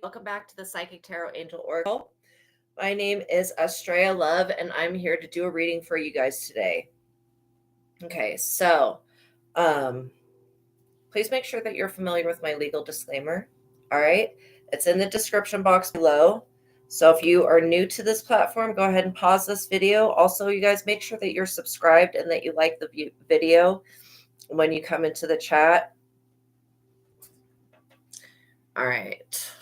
Welcome back to the Psychic Tarot Angel Oracle. My name is ASTRAEA Love, and I'm here to do a reading for you guys today. Okay, so please make sure that you're familiar with my legal disclaimer. All right, it's in the description box below. So if you are new to this platform, go ahead and pause this video. Also, you guys make sure that you're subscribed and that you like the video when you come into the chat. All right.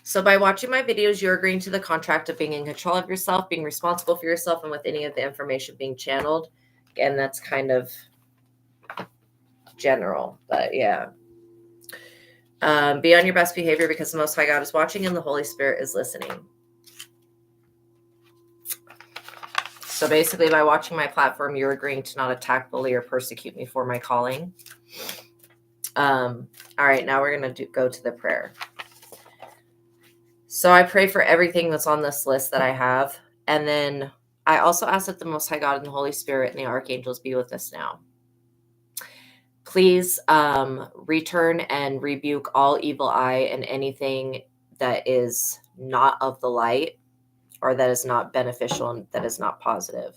So by watching my videos, you're agreeing to the contract of being in control of yourself, being responsible for yourself, and with any of the information being channeled. Again, that's kind of general, but yeah. Be on your best behavior because the Most High God is watching and the Holy Spirit is listening. So basically, by watching my platform, you're agreeing to not attack, bully, or persecute me for my calling. All right, now we're going to go to the prayer. So I pray for everything that's on this list that I have. And then I also ask that the Most High God and the Holy Spirit and the archangels be with us now. Please return and rebuke all evil eye and anything that is not of the light or that is not beneficial and that is not positive.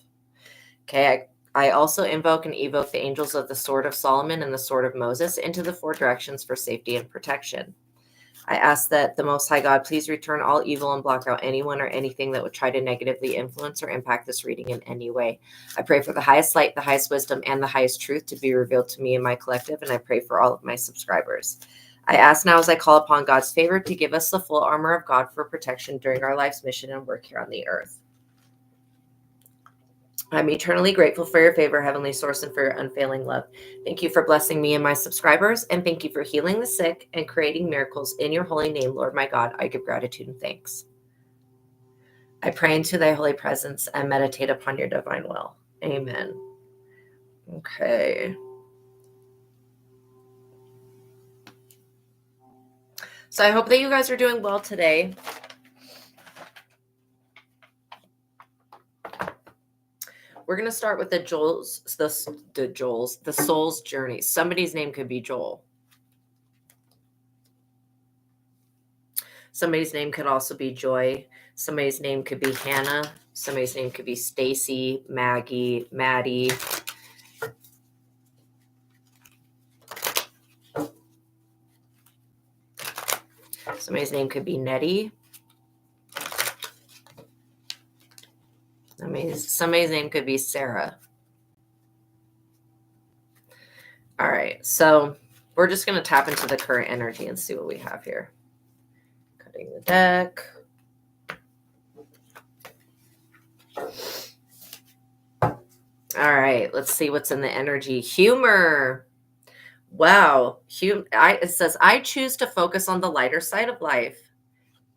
Okay, I also invoke and evoke the angels of the Sword of Solomon and the Sword of Moses into the four directions for safety and protection. I ask that the Most High God please return all evil and block out anyone or anything that would try to negatively influence or impact this reading in any way. I pray for the highest light, the highest wisdom, and the highest truth to be revealed to me and my collective, and I pray for all of my subscribers. I ask now as I call upon God's favor to give us the full armor of God for protection during our life's mission and work here on the earth. I'm eternally grateful for your favor, Heavenly Source, and for your unfailing love. Thank you for blessing me and my subscribers, and thank you for healing the sick and creating miracles in your holy name, Lord my God. I give gratitude and thanks. I pray into thy holy presence and meditate upon your divine will. Amen. Okay. So I hope that you guys are doing well today. We're going to start with the soul's journey. Somebody's name could be Joel. Somebody's name could also be Joy. Somebody's name could be Hannah. Somebody's name could be Stacy, Maggie, Maddie. Somebody's name could be Nettie. Somebody's name could be Sarah. All right, so we're just going to tap into the current energy and see what we have here. Cutting the deck. All right, let's see what's in the energy. Humor. Wow. It says, I choose to focus on the lighter side of life.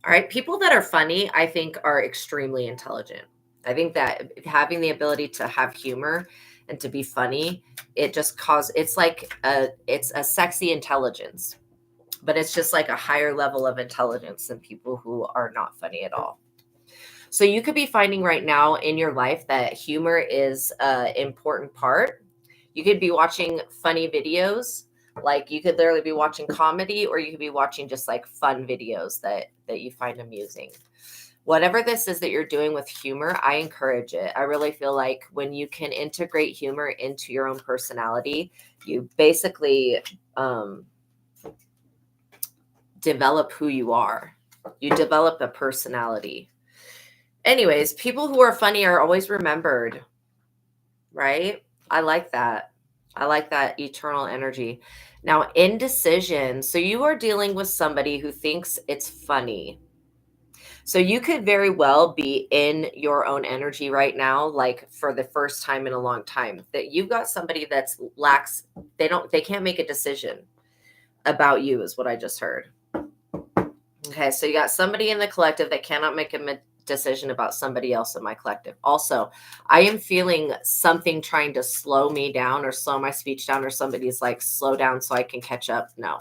All right, people that are funny, I think, are extremely intelligent. I think that having the ability to have humor and to be funny, it's a sexy intelligence, but it's just like a higher level of intelligence than people who are not funny at all. So you could be finding right now in your life that humor is an important part. You could be watching funny videos. Like you could literally be watching comedy, or you could be watching just like fun videos that you find amusing. Whatever this is that you're doing with humor, I encourage it. I really feel like when you can integrate humor into your own personality, you basically develop who you are. You develop a personality. Anyways, people who are funny are always remembered, right? I like that. I like that eternal energy. Now, indecision. So you are dealing with somebody who thinks it's funny. So you could very well be in your own energy right now, like for the first time in a long time, that you've got somebody that's they can't make a decision about you, is what I just heard. Okay, so you got somebody in the collective that cannot make a decision about somebody else in my collective. Also, I am feeling something trying to slow me down or slow my speech down, or somebody's like, slow down so I can catch up. No.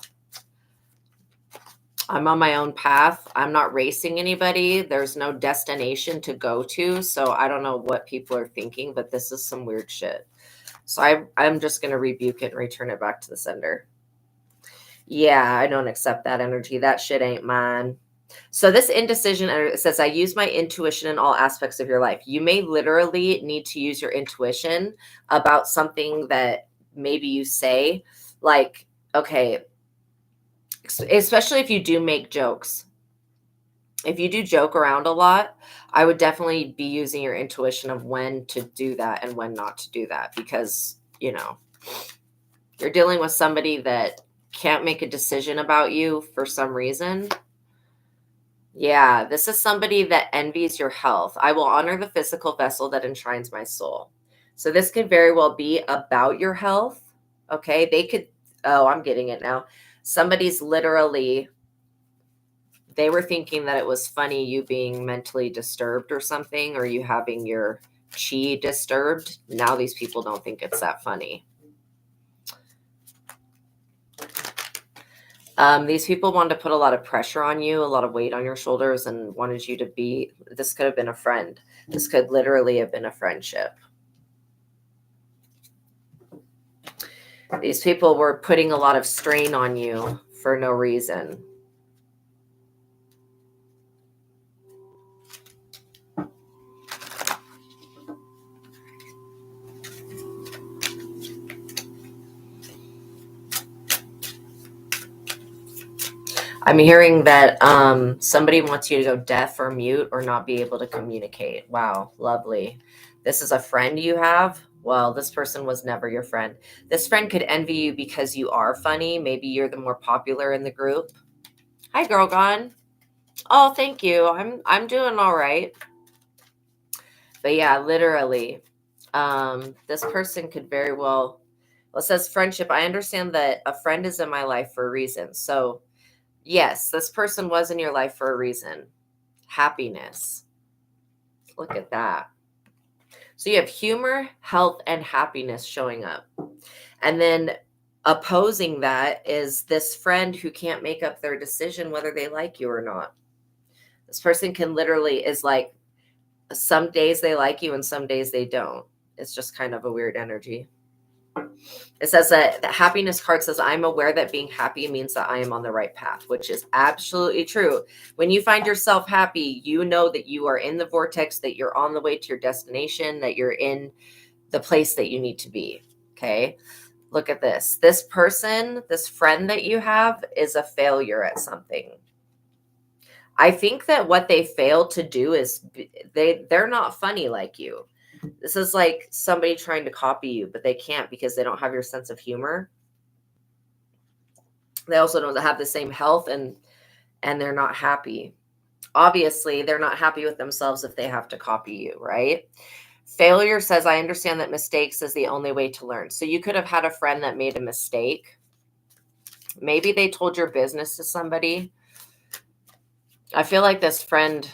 I'm on my own path. I'm not racing anybody. There's no destination to go to. So I don't know what people are thinking, but this is some weird shit. So I'm just going to rebuke it and return it back to the sender. Yeah, I don't accept that energy. That shit ain't mine. So this indecision it says, I use my intuition in all aspects of your life. You may literally need to use your intuition about something that maybe you say, like, okay, especially if you do make jokes. If you do joke around a lot, I would definitely be using your intuition of when to do that and when not to do that, because, you're dealing with somebody that can't make a decision about you for some reason. Yeah, this is somebody that envies your health. I will honor the physical vessel that enshrines my soul. So this could very well be about your health. Okay. They could, oh, I'm getting it now. Somebody's literally, they were thinking that it was funny you being mentally disturbed or something, or you having your chi disturbed. Now these people don't think it's that funny. These people wanted to put a lot of pressure on you, a lot of weight on your shoulders, and wanted you to be, this could have been a friend. This could literally have been a friendship. These people were putting a lot of strain on you for no reason. I'm hearing that somebody wants you to go deaf or mute or not be able to communicate. Wow, lovely. This is a friend you have? Well, this person was never your friend. This friend could envy you because you are funny. Maybe you're the more popular in the group. Hi, Girl Gone. Oh, thank you. I'm doing all right. But yeah, literally, this person could very well it says friendship. I understand that a friend is in my life for a reason. So yes, this person was in your life for a reason. Happiness. Look at that. So you have humor, health, and happiness showing up. And then opposing that is this friend who can't make up their decision whether they like you or not. This person can literally is like, some days they like you and some days they don't. It's just kind of a weird energy. It says that the happiness card says, I'm aware that being happy means that I am on the right path, which is absolutely true. When you find yourself happy, you know that you are in the vortex, that you're on the way to your destination, that you're in the place that you need to be. Okay. Look at this. This person, this friend that you have is a failure at something. I think that what they failed to do is they're not funny like you. This is like somebody trying to copy you, but they can't because they don't have your sense of humor. They also don't have the same health and they're not happy. Obviously, they're not happy with themselves if they have to copy you, right? Failure says, I understand that mistakes is the only way to learn. So you could have had a friend that made a mistake. Maybe they told your business to somebody. I feel like this friend,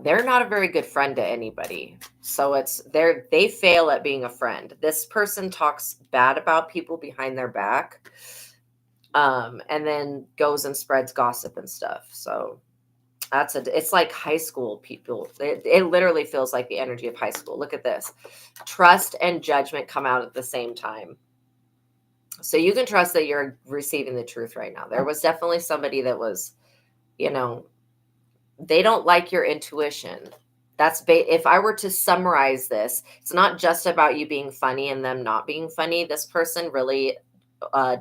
they're not a very good friend to anybody. So they fail at being a friend. This person talks bad about people behind their back, and then goes and spreads gossip and stuff. So it's like high school people. It literally feels like the energy of high school. Look at this. Trust and judgment come out at the same time. So you can trust that you're receiving the truth right now. There was definitely somebody that was, they don't like your intuition. If I were to summarize this, it's not just about you being funny and them not being funny. This person really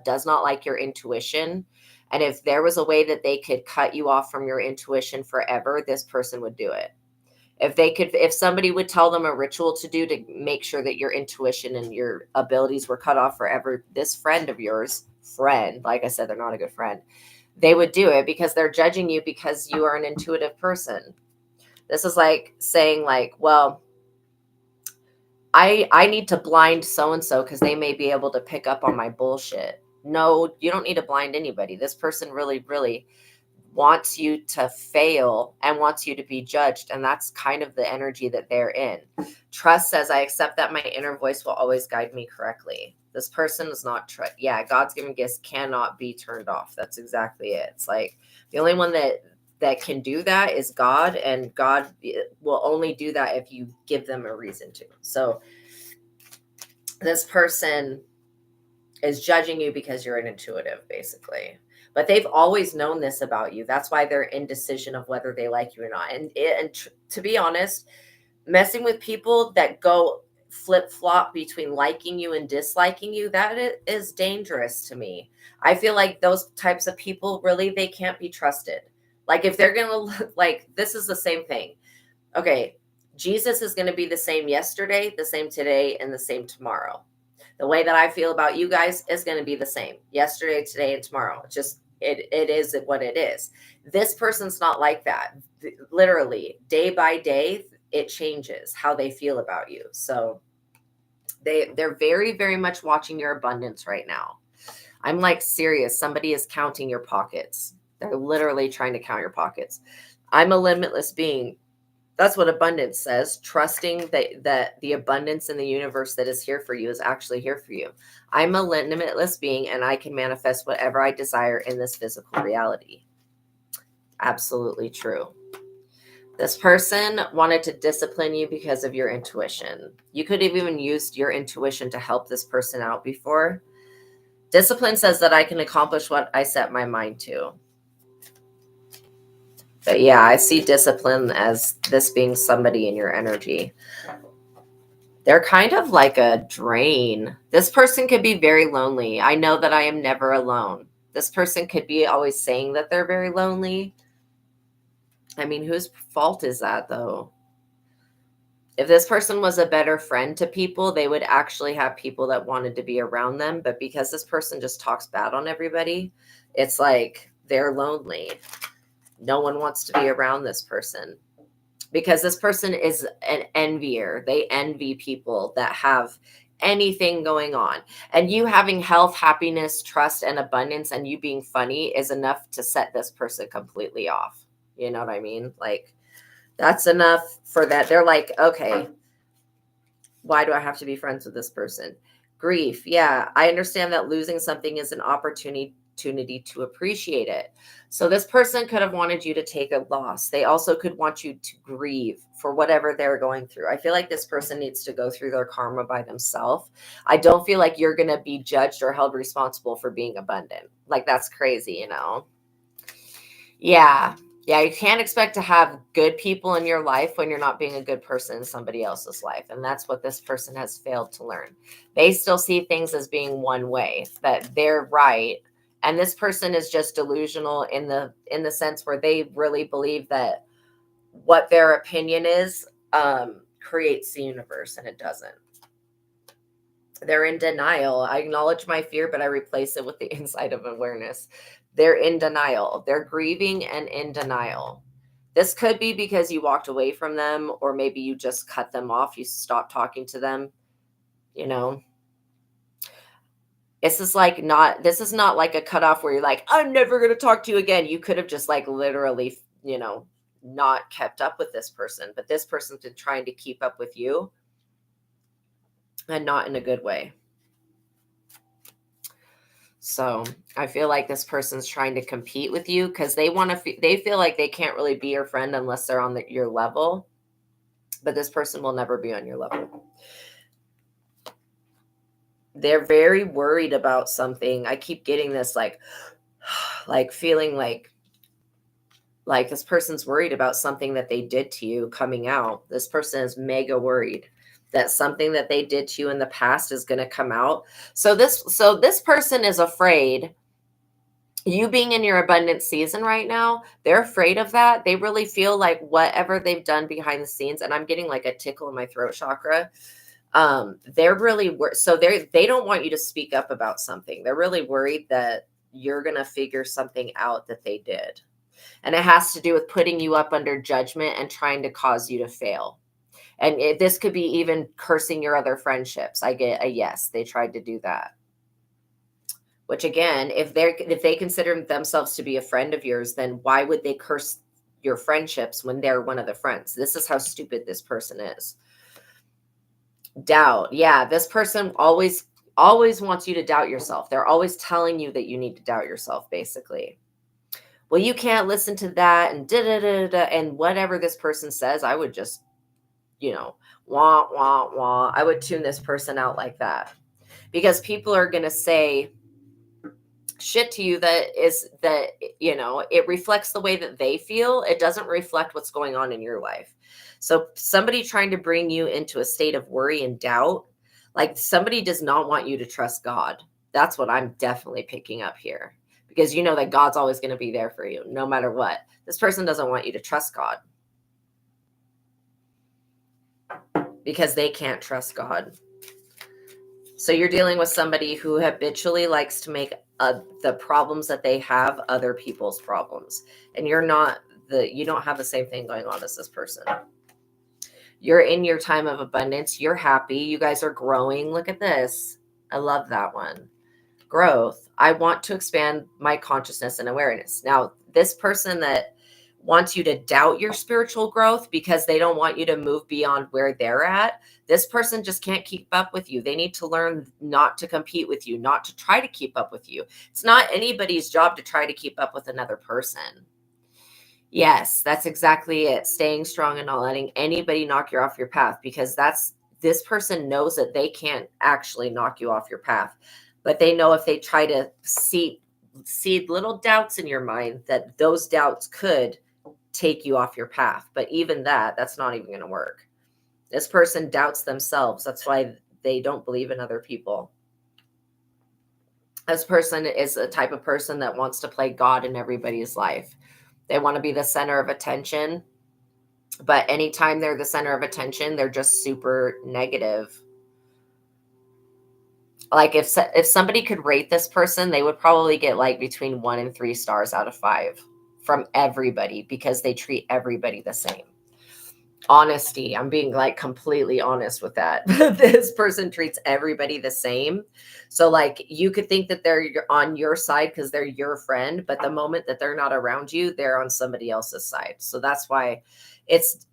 does not like your intuition. And if there was a way that they could cut you off from your intuition forever, this person would do it. If somebody would tell them a ritual to do to make sure that your intuition and your abilities were cut off forever, this friend of yours, like I said, they're not a good friend, they would do it because they're judging you because you are an intuitive person. This is like saying well, I need to blind so-and-so because they may be able to pick up on my bullshit. No, you don't need to blind anybody. This person really, really wants you to fail and wants you to be judged. And that's kind of the energy that they're in. Trust says, I accept that my inner voice will always guide me correctly. This person is not yeah, God's given gifts cannot be turned off. That's exactly it. It's like the only one that can do that is God, and God will only do that if you give them a reason to. So this person is judging you because you're an intuitive, basically. But they've always known this about you. That's why they're indecision of whether they like you or not. To be honest, messing with people that go flip flop between liking you and disliking you, that is dangerous to me. I feel like those types of people, really, they can't be trusted. Like, if they're gonna, like, this is the same thing. Okay, Jesus is going to be the same yesterday, the same today, and the same tomorrow. The way that I feel about you guys is going to be the same yesterday, today, and tomorrow. It is what it is. This person's not like that. Literally, day by day, it changes how they feel about you. So they're very, very much watching your abundance right now. I'm like serious. Somebody is counting your pockets. They're literally trying to count your pockets. I'm a limitless being. That's what abundance says. Trusting that the abundance in the universe that is here for you is actually here for you. I'm a limitless being, and I can manifest whatever I desire in this physical reality. Absolutely true. This person wanted to discipline you because of your intuition. You could have even used your intuition to help this person out before. Discipline says that I can accomplish what I set my mind to. But yeah, I see discipline as this being somebody in your energy. They're kind of like a drain. This person could be very lonely. I know that I am never alone. This person could be always saying that they're very lonely. I mean, whose fault is that, though? If this person was a better friend to people, they would actually have people that wanted to be around them. But because this person just talks bad on everybody, it's like they're lonely. No one wants to be around this person because this person is an envier. They envy people that have anything going on. And you having health, happiness, trust, and abundance, and you being funny is enough to set this person completely off. You know what I mean? Like, that's enough for that. They're like, okay, why do I have to be friends with this person? Grief. Yeah, I understand that losing something is an opportunity to appreciate it. So this person could have wanted you to take a loss. They also could want you to grieve for whatever they're going through. I feel like this person needs to go through their karma by themselves. I don't feel like you're going to be judged or held responsible for being abundant. Like, that's crazy, you know? Yeah. Yeah, you can't expect to have good people in your life when you're not being a good person in somebody else's life. And that's what this person has failed to learn. They still see things as being one way, that they're right. And this person is just delusional in the sense where they really believe that what their opinion is creates the universe, and it doesn't. They're in denial. I acknowledge my fear, but I replace it with the insight of awareness. They're in denial. They're grieving and in denial. This could be because you walked away from them, or maybe you just cut them off. You stopped talking to them. You know, this is not like a cutoff where you're like, I'm never going to talk to you again. You could have just like literally, not kept up with this person, but this person's been trying to keep up with you, and not in a good way. So I feel like this person's trying to compete with you because they feel like they can't really be your friend unless they're on your level. But this person will never be on your level. They're very worried about something. I keep getting this like feeling like this person's worried about something that they did to you coming out. This person is mega worried that something that they did to you in the past is going to come out. So this person is afraid, you being in your abundant season right now, they're afraid of that. They really feel like whatever they've done behind the scenes, and I'm getting like a tickle in my throat chakra. They're really they don't want you to speak up about something. They're really worried that you're going to figure something out that they did. And it has to do with putting you up under judgment and trying to cause you to fail. And this could be even cursing your other friendships. I get a yes, they tried to do that. Which again, if they consider themselves to be a friend of yours, then why would they curse your friendships when they're one of the friends? This is how stupid this person is. Doubt. Yeah, this person always wants you to doubt yourself. They're always telling you that you need to doubt yourself, basically. Well, you can't listen to that and and whatever this person says, I would just, wah, wah, wah. I would tune this person out like that. because people are going to say shit to you that it reflects the way that they feel. It doesn't reflect what's going on in your life. So somebody trying to bring you into a state of worry and doubt, like somebody does not want you to trust God. That's what I'm definitely picking up here, because you know that God's always going to be there for you no matter what. This person doesn't want you to trust God because they can't trust God. So you're dealing with somebody who habitually likes to make the problems that they have other people's problems. And you don't have the same thing going on as this person. You're in your time of abundance. You're happy. You guys are growing. Look at this. I love that one. Growth. I want to expand my consciousness and awareness. Now, this person that wants you to doubt your spiritual growth because they don't want you to move beyond where they're at, this person just can't keep up with you. They need to learn not to compete with you, not to try to keep up with you. It's not anybody's job to try to keep up with another person. Yes, that's exactly it. Staying strong and not letting anybody knock you off your path, because this person knows that they can't actually knock you off your path. But they know if they try to seed little doubts in your mind, that those doubts could take you off your path. But even that's not even going to work. This person doubts themselves. That's why they don't believe in other people. This person is a type of person that wants to play God in everybody's life. They want to be the center of attention. But anytime they're the center of attention, they're just super negative. Like if somebody could rate this person, they would probably get like between 1 and 3 stars out of 5 from everybody, because they treat everybody the same. Honesty. I'm being like completely honest with that. This person treats everybody the same. So like you could think that they're on your side because they're your friend, but the moment that they're not around you, they're on somebody else's side. So that's why it's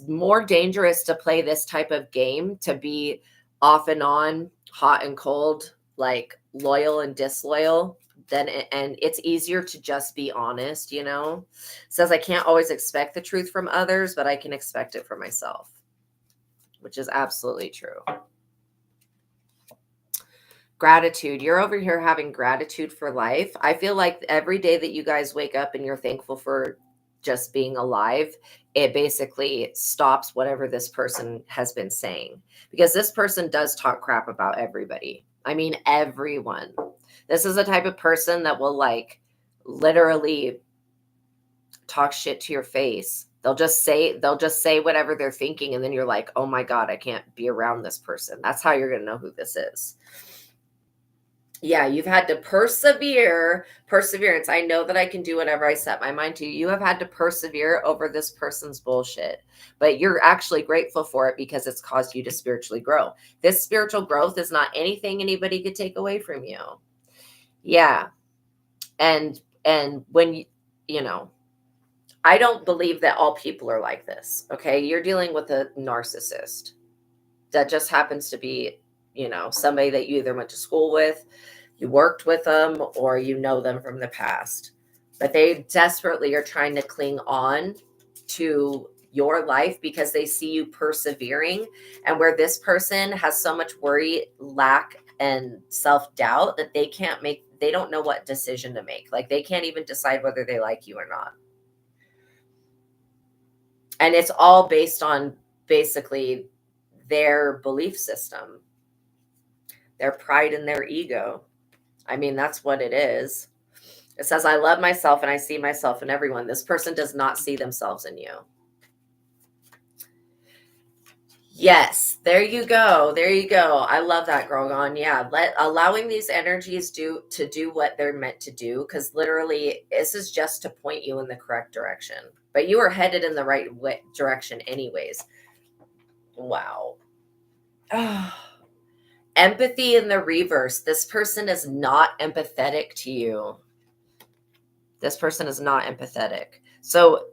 more dangerous to play this type of game, to be off and on, hot and cold, like loyal and disloyal. And it's easier to just be honest, you know. It says I can't always expect the truth from others, but I can expect it from myself, which is absolutely true. Gratitude. You're over here having gratitude for life. I feel like every day that you guys wake up and you're thankful for just being alive, it basically stops whatever this person has been saying, because this person does talk crap about everybody. I mean, everyone. This is the type of person that will like literally talk shit to your face. They'll just say whatever they're thinking. And then you're like, oh my God, I can't be around this person. That's how you're going to know who this is. Yeah, you've had to persevere. Perseverance. I know that I can do whatever I set my mind to. You have had to persevere over this person's bullshit, but you're actually grateful for it because it's caused you to spiritually grow. This spiritual growth is not anything anybody could take away from you. Yeah. And when you know, I don't believe that all people are like this. Okay. You're dealing with a narcissist that just happens to be, you know, somebody that you either went to school with, you worked with them, or you know them from the past. But they desperately are trying to cling on to your life because they see you persevering. And where this person has so much worry, lack, and self-doubt that they don't know what decision to make. Like they can't even decide whether they like you or not. And it's all based on basically their belief system, their pride and their ego. I mean, that's what it is. It says, I love myself and I see myself in everyone. This person does not see themselves in you. Yes, there you go. There you go. I love that, Grogan. Yeah, allowing these energies to do what they're meant to do, because literally this is just to point you in the correct direction. But you are headed in the right direction anyways. Wow. Empathy in the reverse. This person is not empathetic to you. This person is not empathetic. So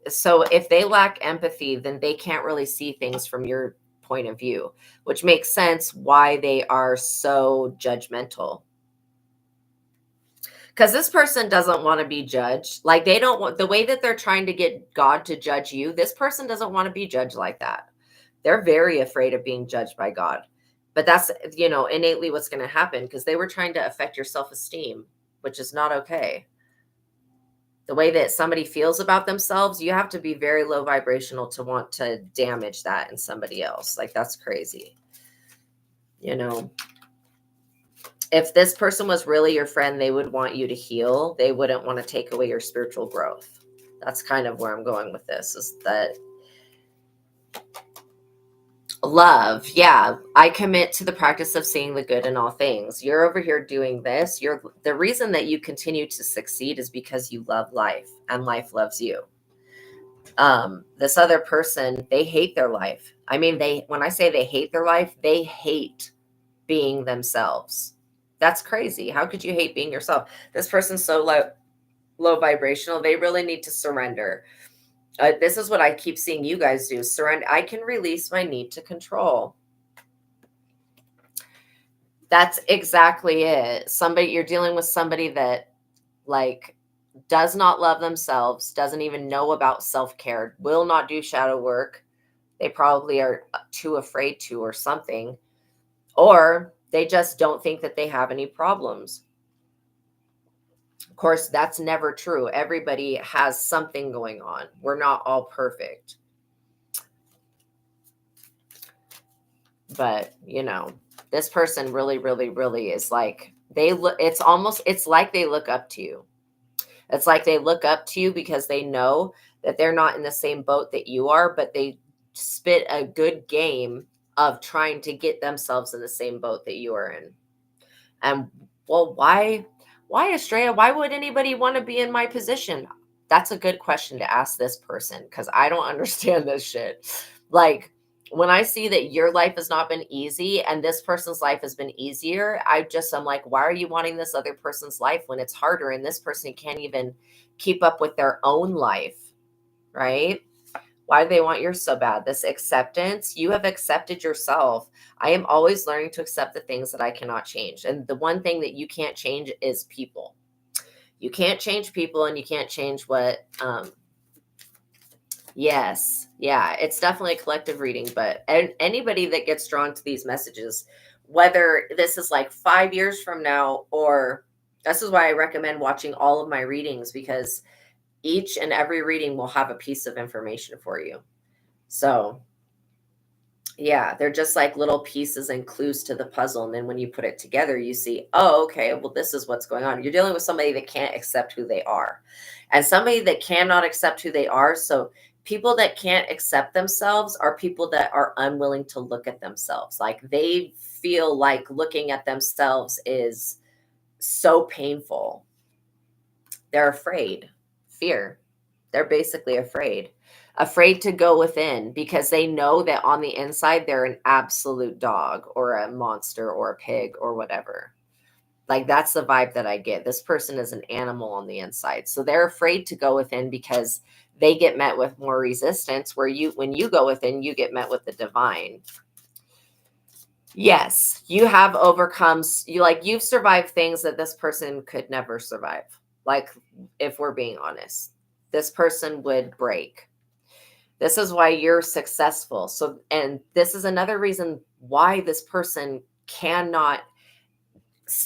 if they lack empathy, then they can't really see things from your point of view, which makes sense why they are so judgmental. Because this person doesn't want to be judged. Like they don't want, the way that they're trying to get God to judge you, this person doesn't want to be judged like that. They're very afraid of being judged by God. But that's, you know, innately what's going to happen, because they were trying to affect your self-esteem, which is not okay. The way that somebody feels about themselves, you have to be very low vibrational to want to damage that in somebody else. Like, that's crazy. You know, if this person was really your friend, they would want you to heal. They wouldn't want to take away your spiritual growth. That's kind of where I'm going with this, is that love. Yeah, I commit to the practice of seeing the good in all things. You're over here doing this. The reason that you continue to succeed is because you love life and life loves you. This other person, they hate their life. I mean, when I say they hate their life, they hate being themselves. That's crazy. How could you hate being yourself? This person's so low vibrational. They really need to surrender. This is what I keep seeing you guys do. Surrender. I can release my need to control. That's exactly it. You're dealing with somebody that, like, does not love themselves, doesn't even know about self-care, will not do shadow work. They probably are too afraid to, or something, or they just don't think that they have any problems. Of course, that's never true. Everybody has something going on. We're not all perfect. But, you know, this person really, really, really is like, it's like they look up to you. It's like they look up to you because they know that they're not in the same boat that you are, but they spit a good game of trying to get themselves in the same boat that you are in. And, well, why ASTRAEA? Why would anybody want to be in my position? That's a good question to ask this person, because I don't understand this shit. Like, when I see that your life has not been easy and this person's life has been easier, I'm like, why are you wanting this other person's life when it's harder and this person can't even keep up with their own life, right? Why do they want yours so bad? This acceptance, you have accepted yourself. I am always learning to accept the things that I cannot change. And the one thing that you can't change is people. You can't change people, and you can't change what, yes. Yeah, it's definitely a collective reading, but anybody that gets drawn to these messages, whether this is like 5 years from now, or this is why I recommend watching all of my readings, because each and every reading will have a piece of information for you. So, yeah, they're just like little pieces and clues to the puzzle. And then when you put it together, you see, oh, okay, well, this is what's going on. You're dealing with somebody that can't accept who they are, and somebody that cannot accept who they are. So people that can't accept themselves are people that are unwilling to look at themselves. Like, they feel like looking at themselves is so painful. They're afraid. Fear. They're basically afraid to go within, because they know that on the inside they're an absolute dog or a monster or a pig or whatever. Like, that's the vibe that I get. This person is an animal on the inside. So they're afraid to go within because they get met with more resistance, where when you go within, you get met with the divine. Yes, you have overcome, you've survived things that this person could never survive. Like, if we're being honest, this person would break. This is why you're successful. So, and this is another reason why this person cannot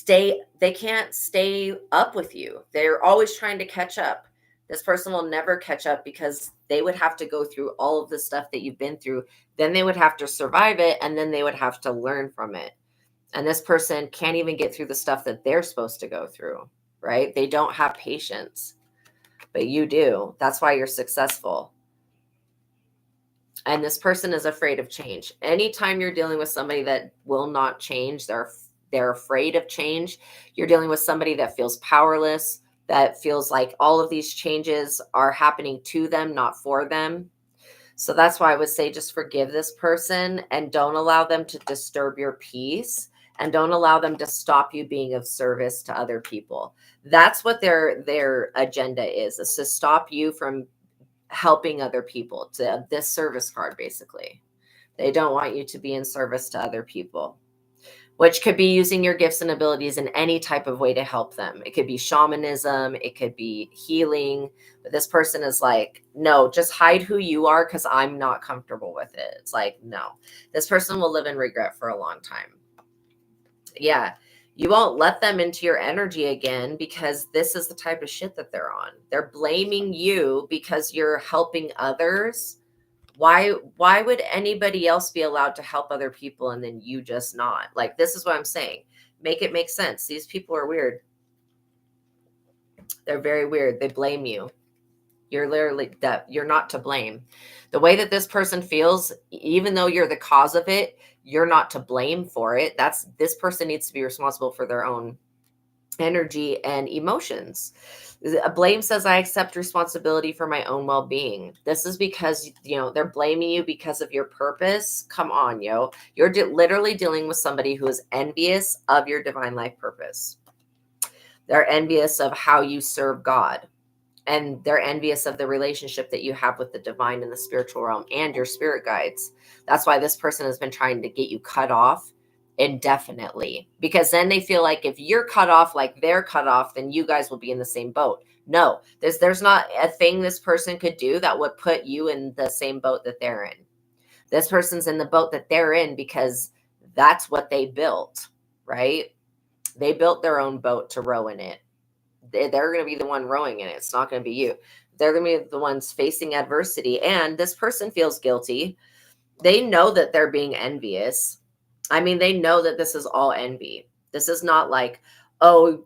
they can't stay up with you. They're always trying to catch up. This person will never catch up, because they would have to go through all of the stuff that you've been through. Then they would have to survive it, and then they would have to learn from it. And this person can't even get through the stuff that they're supposed to go through, right? They don't have patience, but you do. That's why you're successful. And this person is afraid of change. Anytime you're dealing with somebody that will not change, they're afraid of change. You're dealing with somebody that feels powerless, that feels like all of these changes are happening to them, not for them. So that's why I would say just forgive this person, and don't allow them to disturb your peace, and don't allow them to stop you being of service to other people. That's what their agenda is to stop you from helping other people, to this service card, basically. They don't want you to be in service to other people, which could be using your gifts and abilities in any type of way to help them. It could be shamanism, it could be healing, but this person is like, no, just hide who you are, because I'm not comfortable with it. It's like, no, this person will live in regret for a long time. Yeah. You won't let them into your energy again because this is the type of shit that they're on. They're blaming you because you're helping others. Why would anybody else be allowed to help other people and then you just not? Like, this is what I'm saying. Make it make sense. These people are weird. They're very weird. They blame you. You're literally that you're not to blame. The way that this person feels, even though you're the cause of it, you're not to blame for it. This person needs to be responsible for their own energy and emotions. A blame says, I accept responsibility for my own well-being. This is because, they're blaming you because of your purpose. Come on, yo. You're literally dealing with somebody who is envious of your divine life purpose. They're envious of how you serve God. And they're envious of the relationship that you have with the divine and the spiritual realm and your spirit guides. That's why this person has been trying to get you cut off indefinitely, because then they feel like if you're cut off like they're cut off, then you guys will be in the same boat. No, there's not a thing this person could do that would put you in the same boat that they're in. This person's in the boat that they're in because that's what they built, right? They built their own boat to row in it. They're going to be the one rowing in it. It's not going to be you. They're going to be the ones facing adversity. And this person feels guilty. They know that they're being envious. I mean, they know that this is all envy. This is not like, oh,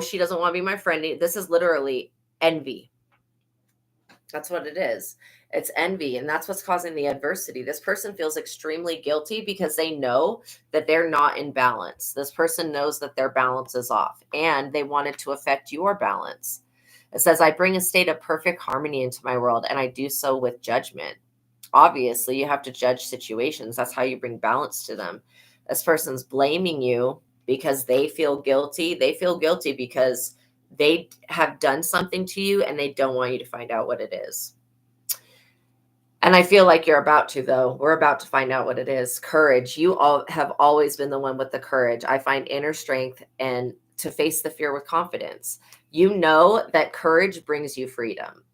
she doesn't want to be my friend. This is literally envy. That's what it is. It's envy. And that's what's causing the adversity. This person feels extremely guilty because they know that they're not in balance. This person knows that their balance is off and they want it to affect your balance. It says, I bring a state of perfect harmony into my world and I do so with judgment. Obviously, you have to judge situations. That's how you bring balance to them. This person's blaming you because they feel guilty. They feel guilty because they have done something to you and they don't want you to find out what it is. And I feel like you're about to, though. We're about to find out what it is. Courage. You all have always been the one with the courage. I find inner strength and to face the fear with confidence. You know that courage brings you freedom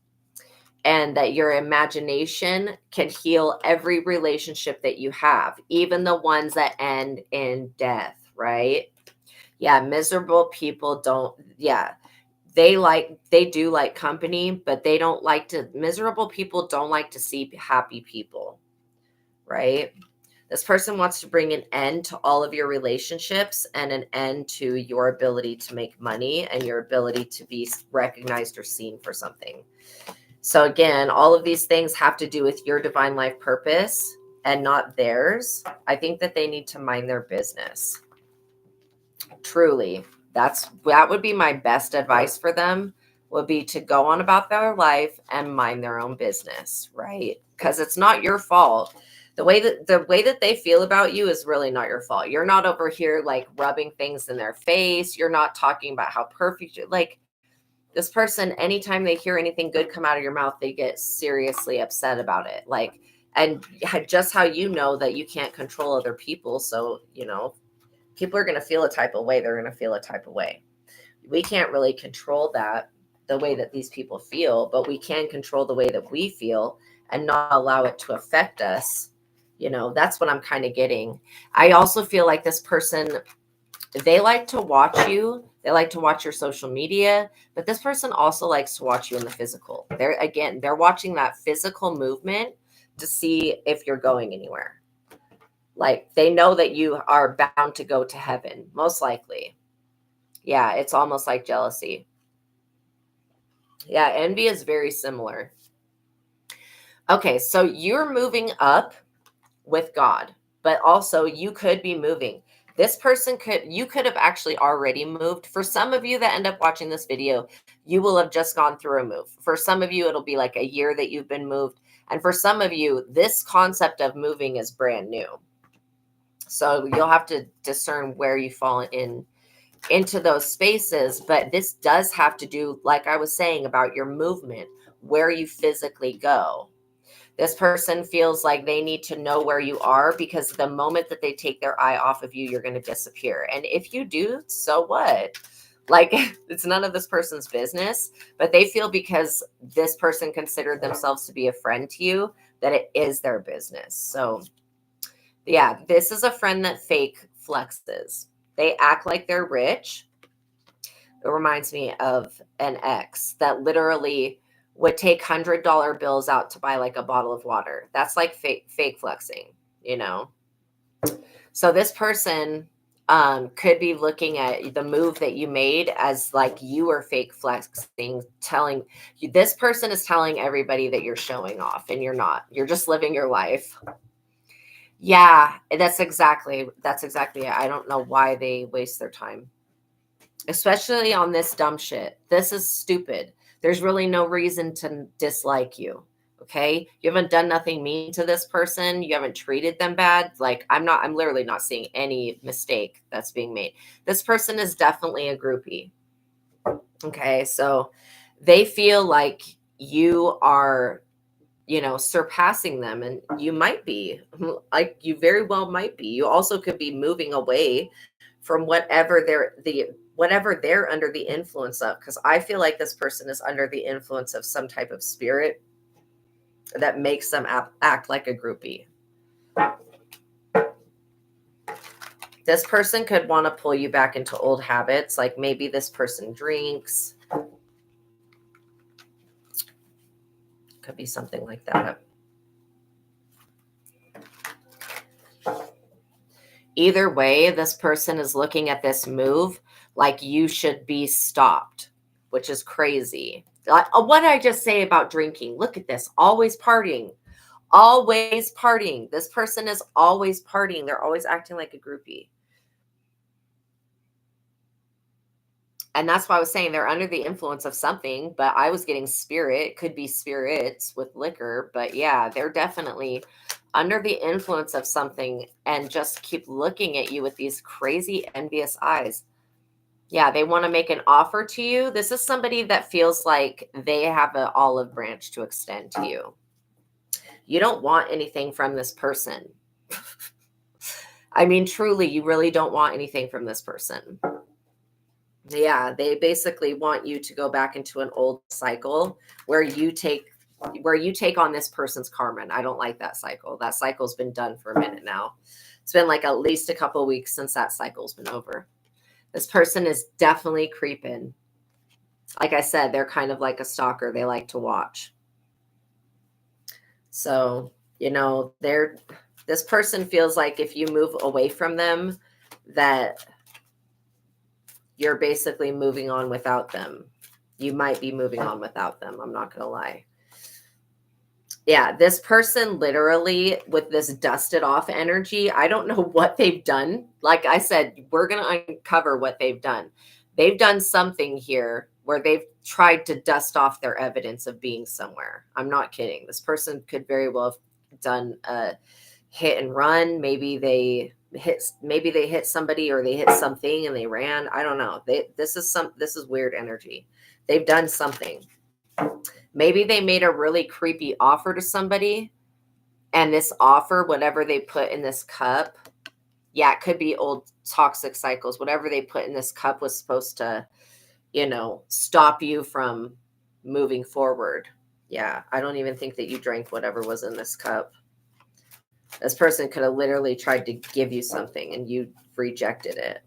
and that your imagination can heal every relationship that you have, even the ones that end in death, right? Yeah, miserable people don't, yeah. They do like company, but miserable people don't like to see happy people, right? This person wants to bring an end to all of your relationships and an end to your ability to make money and your ability to be recognized or seen for something. So again, all of these things have to do with your divine life purpose and not theirs. I think that they need to mind their business. Truly. That would be my best advice for them, would be to go on about their life and mind their own business, right? Because it's not your fault. The way that they feel about you is really not your fault. You're not over here like rubbing things in their face. You're not talking about how perfect you're like. This person, anytime they hear anything good come out of your mouth, they get seriously upset about it. Like, and just how you know that you can't control other people. So, people are going to feel a type of way. They're going to feel a type of way. We can't really control that, the way that these people feel, but we can control the way that we feel and not allow it to affect us. That's what I'm kind of getting. I also feel like this person, they like to watch you. They like to watch your social media, but this person also likes to watch you in the physical. They're watching that physical movement to see if you're going anywhere. Like, they know that you are bound to go to heaven, most likely. Yeah, it's almost like jealousy. Yeah, envy is very similar. Okay, so you're moving up with God, but also you could be moving. You could have actually already moved. For some of you that end up watching this video, you will have just gone through a move. For some of you, it'll be like a year that you've been moved. And for some of you, this concept of moving is brand new. So you'll have to discern where you fall into those spaces. But this does have to do, like I was saying, about your movement, where you physically go. This person feels like they need to know where you are, because the moment that they take their eye off of you, you're going to disappear. And if you do, so what? Like, it's none of this person's business, but they feel because this person considered themselves to be a friend to you, that it is their business. So yeah, this is a friend that flexes. They act like they're rich. It reminds me of an ex that literally would take $100 bills out to buy like a bottle of water. That's like fake flexing, you know? So this person could be looking at the move that you made as like you were fake flexing, telling you, this person is telling everybody that you're showing off and you're not. You're just living your life. Yeah, that's exactly it. I don't know why they waste their time, especially on this dumb shit. This is stupid. There's really no reason to dislike you. Okay. You haven't done nothing mean to this person. You haven't treated them bad. Like, I'm literally not seeing any mistake that's being made. This person is definitely a groupie. Okay. So they feel like you are, you know, surpassing them, and you might be, like, you very well might be. You also could be moving away from whatever they're under the influence of, because I feel like this person is under the influence of some type of spirit that makes them act like a groupie. This person could want to pull you back into old habits, like maybe this person drinks. Could be something like that. Either way, this person is looking at this move like you should be stopped, which is crazy. What did I just say about drinking? Look at this. Always partying. Always partying. This person is always partying. They're always acting like a groupie. And that's why I was saying they're under the influence of something, but I was getting spirit. Could be spirits with liquor, but yeah, they're definitely under the influence of something and just keep looking at you with these crazy envious eyes. Yeah, they want to make an offer to you. This is somebody that feels like they have an olive branch to extend to you. You don't want anything from this person. I mean, truly, you really don't want anything from this person. Yeah, they basically want you to go back into an old cycle where you take on this person's karma. And I don't like that cycle. That cycle's been done for a minute now. It's been like at least a couple of weeks since that cycle's been over. This person is definitely creeping. Like I said, they're kind of like a stalker. They like to watch. So, you know, this person feels like if you move away from them, that you're basically moving on without them. You might be moving on without them. I'm not going to lie. Yeah, this person literally with this dusted off energy, I don't know what they've done. Like I said, we're going to uncover what they've done. They've done something here where they've tried to dust off their evidence of being somewhere. I'm not kidding. This person could very well have done a hit and run. Maybe they hit somebody, or they hit something and they ran. I don't know. This is weird energy. They've done something. Maybe they made a really creepy offer to somebody, and this offer, whatever they put in this cup, yeah, it could be old toxic cycles. Whatever they put in this cup was supposed to, you know, stop you from moving forward. Yeah, I don't even think that you drank whatever was in this cup. This person could have literally tried to give you something and you rejected it.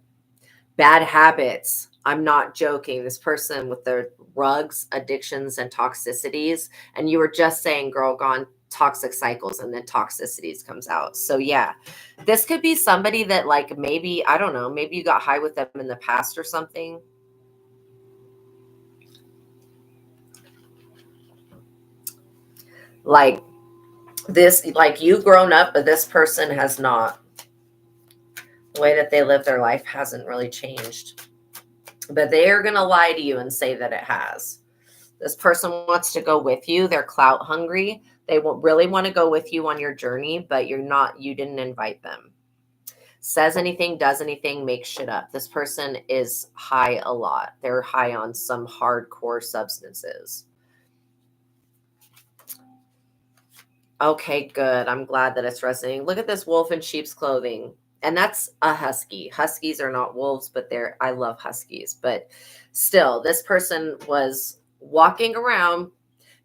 Bad habits. I'm not joking. This person with their rugs, addictions, and toxicities. And you were just saying, girl, gone toxic cycles, and then toxicities comes out. So yeah, this could be somebody that, like, maybe, I don't know, maybe you got high with them in the past or something. Like this, like you've grown up, but this person has not. The way that they live their life hasn't really changed. But they are going to lie to you and say that it has. This person wants to go with you. They're clout hungry. They really want to go with you on your journey, but you didn't invite them. Says anything, does anything, makes shit up. This person is high a lot. They're high on some hardcore substances. Okay, good. I'm glad that it's resonating. Look at this wolf in sheep's clothing. And that's a husky. Huskies are not wolves, but I love huskies. But still, this person was walking around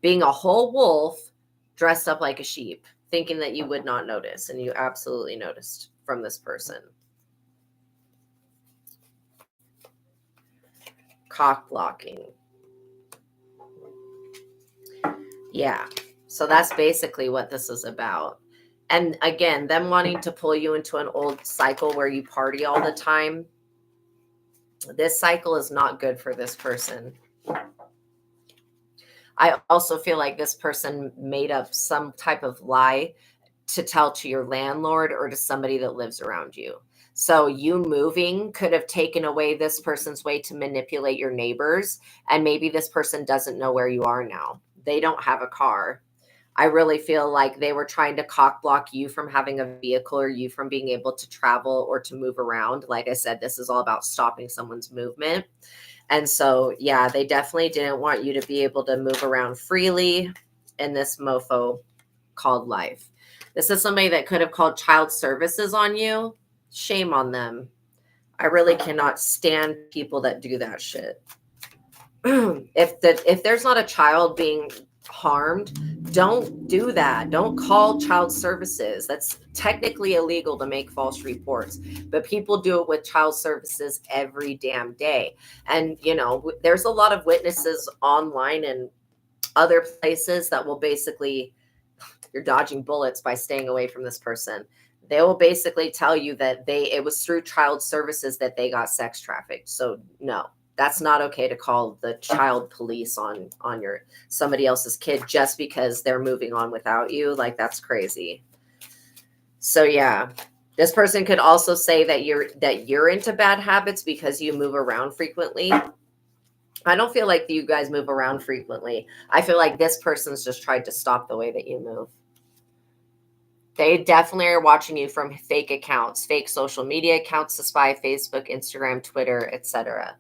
being a whole wolf dressed up like a sheep, thinking that you would not notice. And you absolutely noticed from this person. cock blocking. Yeah. So that's basically what this is about. And again, them wanting to pull you into an old cycle where you party all the time. This cycle is not good for this person. I also feel like this person made up some type of lie to tell to your landlord or to somebody that lives around you. So you moving could have taken away this person's way to manipulate your neighbors. And maybe this person doesn't know where you are now. They don't have a car. I really feel like they were trying to cock block you from having a vehicle or you from being able to travel or to move around. Like I said, this is all about stopping someone's movement. And so, yeah, they definitely didn't want you to be able to move around freely in this mofo called life. This is somebody that could have called child services on you. Shame on them. I really cannot stand people that do that shit. If there's not a child being harmed, don't do that. Don't call child services. That's technically illegal to make false reports, but people do it with child services every damn day. And you know, there's a lot of witnesses online and other places that will basically, you're dodging bullets by staying away from this person. They will basically tell you that it was through child services that they got sex trafficked. So no, that's not okay to call the child police on your somebody else's kid just because they're moving on without you. Like, that's crazy. So yeah, this person could also say that you're into bad habits because you move around frequently. I don't feel like you guys move around frequently. I feel like this person's just tried to stop the way that you move. They definitely are watching you from fake accounts, fake social media accounts to spy, Facebook, Instagram, Twitter, etc.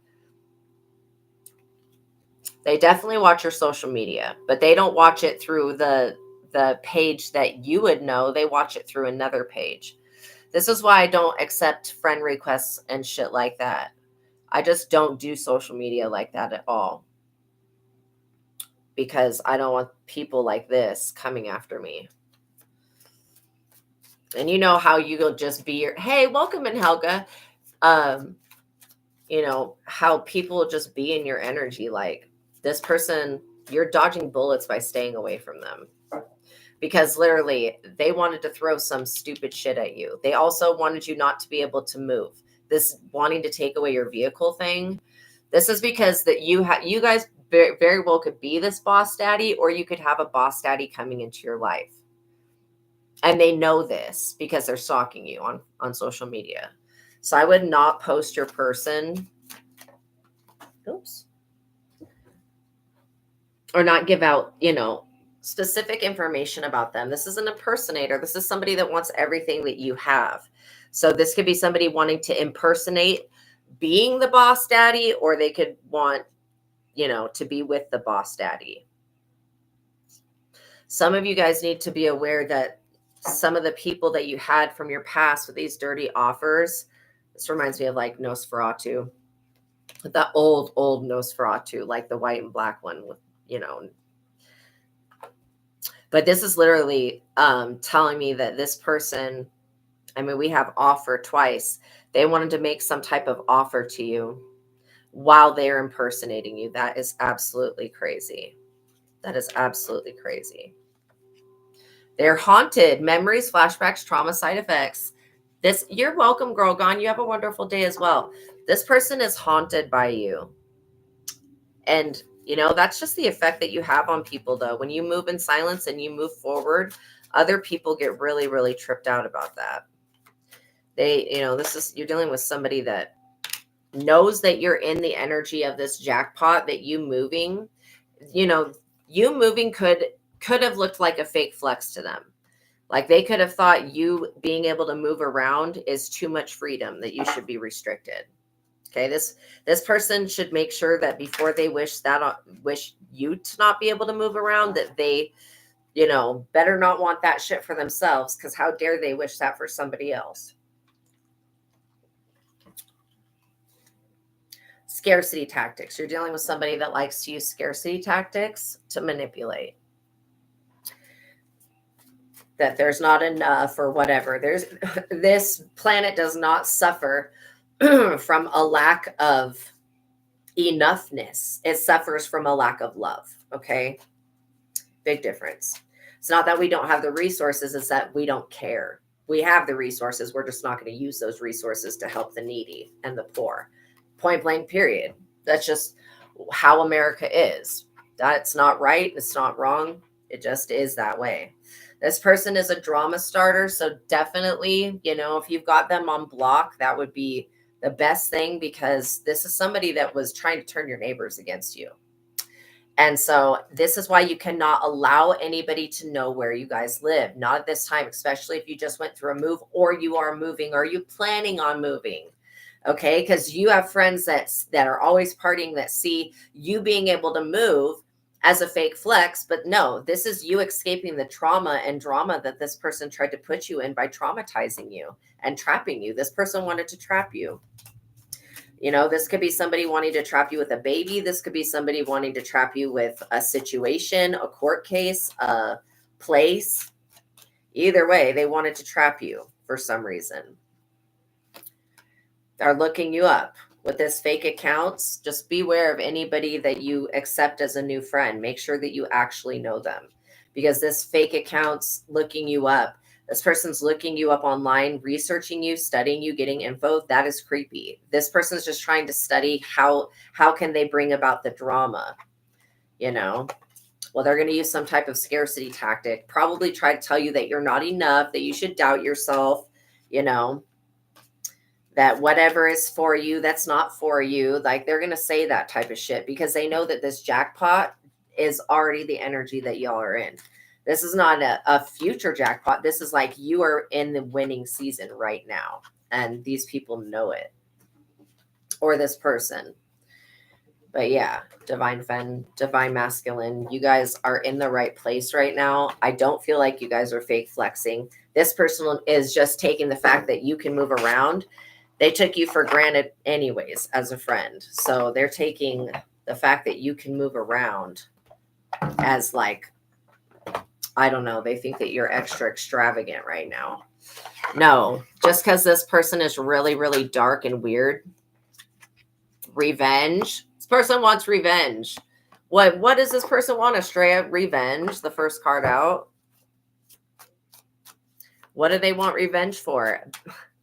They definitely watch your social media, but they don't watch it through the page that you would know. They watch it through another page. This is why I don't accept friend requests and shit like that. I just don't do social media like that at all, because I don't want people like this coming after me. And you know how you will just be your, hey, welcome in, Helga. You know, how people will just be in your energy. Like, this person, you're dodging bullets by staying away from them. Because literally, they wanted to throw some stupid shit at you. They also wanted you not to be able to move. This wanting to take away your vehicle thing. This is because that you guys very, very well could be this boss daddy, or you could have a boss daddy coming into your life. And they know this because they're stalking you on social media. So I would not post your person. Oops. Or not give out, you know, specific information about them. This is an impersonator. This is somebody that wants everything that you have. So this could be somebody wanting to impersonate being the boss daddy, or they could want, you know, to be with the boss daddy. Some of you guys need to be aware that some of the people that you had from your past with these dirty offers, this reminds me of like Nosferatu, the old Nosferatu, like the white and black one with, you know. But this is literally telling me that this person, I mean, we have offer twice. They wanted to make some type of offer to you while they're impersonating you. That is absolutely crazy. That is absolutely crazy. They're haunted. Memories, flashbacks, trauma, side effects. You're welcome, Girl Gone. You have a wonderful day as well. This person is haunted by you. And, you know, that's just the effect that you have on people, though. When you move in silence and you move forward, other people get really, really tripped out about that. You know, you're dealing with somebody that knows that you're in the energy of this jackpot, that you moving, you know, you moving could have looked like a fake flex to them. Like, they could have thought you being able to move around is too much freedom, that you should be restricted. Okay, this person should make sure that before they wish you to not be able to move around, that they, you know, better not want that shit for themselves, because how dare they wish that for somebody else. Scarcity tactics. You're dealing with somebody that likes to use scarcity tactics to manipulate. That there's not enough or whatever. This planet does not suffer from a lack of enoughness. It suffers from a lack of love. Okay. Big difference. It's not that we don't have the resources, it's that we don't care. We have the resources. We're just not going to use those resources to help the needy and the poor. Point blank, period. That's just how America is. That's not right. It's not wrong. It just is that way. This person is a drama starter. So definitely, if you've got them on block, that would be the best thing, because this is somebody that was trying to turn your neighbors against you. And so this is why you cannot allow anybody to know where you guys live. Not at this time, especially if you just went through a move, or you are moving, or you planning on moving. Okay. Because you have friends that are always partying, that see you being able to move as a fake flex. But no, this is you escaping the trauma and drama that this person tried to put you in by traumatizing you and trapping you. This person wanted to trap you. This could be somebody wanting to trap you with a baby. This could be somebody wanting to trap you with a situation, a court case, a place. Either way, they wanted to trap you for some reason. They're looking you up with this fake accounts. Just beware of anybody that you accept as a new friend. Make sure that you actually know them, because this fake accounts looking you up, this person's looking you up online, researching you, studying you, getting info. That is creepy. This person's just trying to study how can they bring about the drama, Well, they're going to use some type of scarcity tactic, probably try to tell you that you're not enough, that you should doubt yourself, that whatever is for you, that's not for you. Like, they're going to say that type of shit because they know that this jackpot is already the energy that y'all are in. This is not a future jackpot. This is like you are in the winning season right now. And these people know it. Or this person. But yeah, divine femme, divine masculine, you guys are in the right place right now. I don't feel like you guys are fake flexing. This person is just taking the fact that you can move around. They took you for granted anyways as a friend. So they're taking the fact that you can move around as like, I don't know, they think that you're extra extravagant right now. No, just because this person is really, really dark and weird. Revenge. This person wants revenge. What does this person want, ASTRAEA? Revenge, the first card out. What do they want revenge for?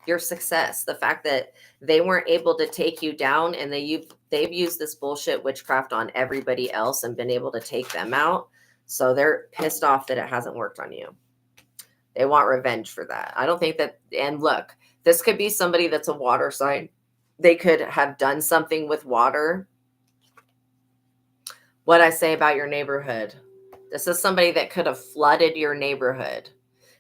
Your success. The fact that they weren't able to take you down, and they've used this bullshit witchcraft on everybody else and been able to take them out. So they're pissed off that it hasn't worked on you. They want revenge for that. I don't think that, and look, this could be somebody that's a water sign. They could have done something with water. What I say about your neighborhood. This is somebody that could have flooded your neighborhood.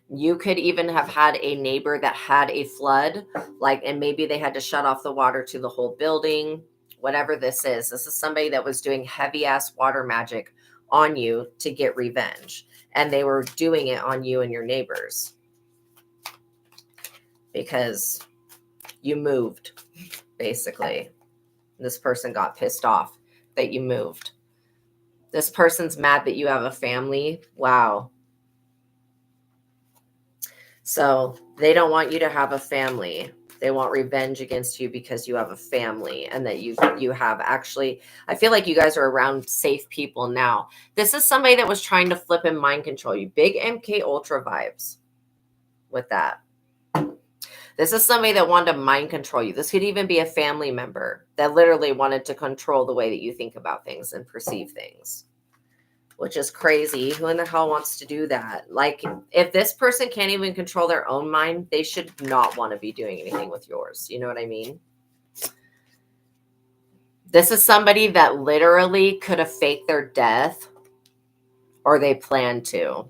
You could even have had a neighbor that had a flood, and maybe they had to shut off the water to the whole building. Whatever this is somebody that was doing heavy ass water magic on you to get revenge. And they were doing it on you and your neighbors because you moved, basically. This person got pissed off that you moved. This person's mad that you have a family. Wow. So they don't want you to have a family. They want revenge against you because you have a family, and that you have actually, I feel like you guys are around safe people now. This is somebody that was trying to flip and mind control you. Big MK Ultra vibes with that. This is somebody that wanted to mind control you. This could even be a family member that literally wanted to control the way that you think about things and perceive things, which is crazy. Who in the hell wants to do that? Like, if this person can't even control their own mind, they should not want to be doing anything with yours. You know what I mean? This is somebody that literally could have faked their death, or they plan to.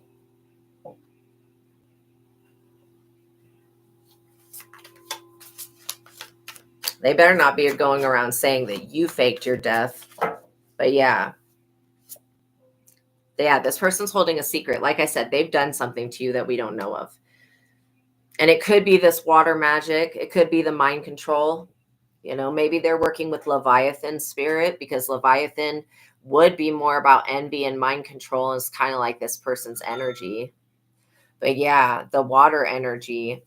They better not be going around saying that you faked your death. But yeah, this person's holding a secret. Like I said, they've done something to you that we don't know of. And it could be this water magic. It could be the mind control. Maybe they're working with Leviathan spirit, because Leviathan would be more about envy and mind control. Is kind of like this person's energy. But yeah, the water energy.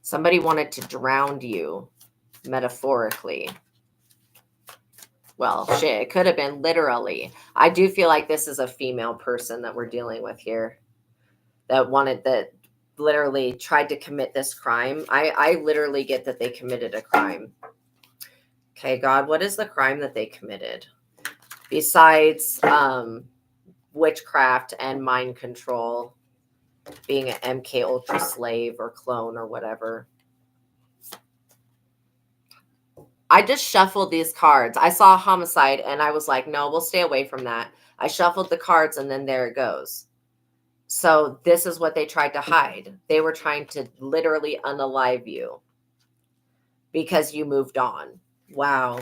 Somebody wanted to drown you, metaphorically. Well, shit, it could have been literally. I do feel like this is a female person that we're dealing with here that literally tried to commit this crime. I literally get that they committed a crime. Okay, God, what is the crime that they committed? Besides witchcraft and mind control, being an MK Ultra slave or clone or whatever. I just shuffled these cards. I saw a homicide and I was like, no, we'll stay away from that. I shuffled the cards and then there it goes. So this is what they tried to hide. They were trying to literally unalive you because you moved on. Wow.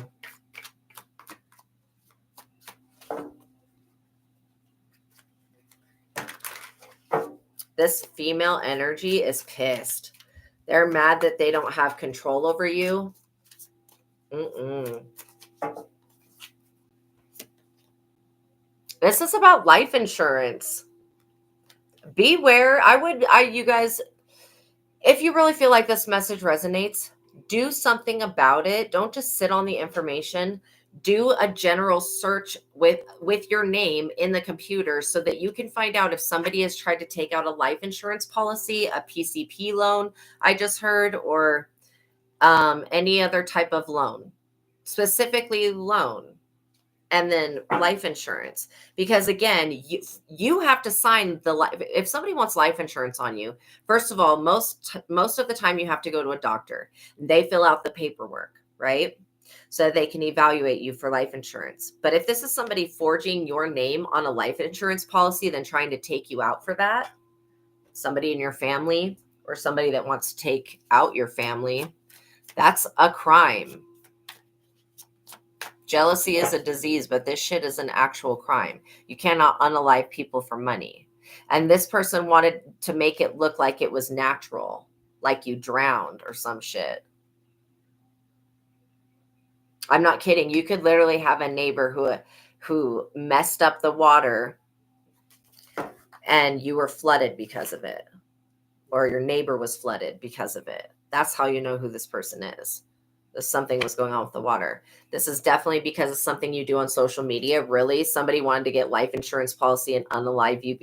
This female energy is pissed. They're mad that they don't have control over you. This is about life insurance. Beware. You guys, if you really feel like this message resonates, do something about it. Don't just sit on the information. Do a general search with your name in the computer so that you can find out if somebody has tried to take out a life insurance policy, a PCP loan, I just heard, or any other type of loan, specifically loan. And then life insurance, because again, you have to sign the life. If somebody wants life insurance on you, first of all, most of the time you have to go to a doctor. They fill out the paperwork, right? So they can evaluate you for life insurance. But if this is somebody forging your name on a life insurance policy, then trying to take you out for that, somebody in your family or somebody that wants to take out your family, that's a crime. Jealousy is a disease, but this shit is an actual crime. You cannot unalive people for money. And this person wanted to make it look like it was natural, like you drowned or some shit. I'm not kidding. You could literally have a neighbor who messed up the water and you were flooded because of it, or your neighbor was flooded because of it. That's how you know who this person is. Something was going on with the water. This is definitely because of something you do on social media. Really, somebody wanted to get life insurance policy and unalive you.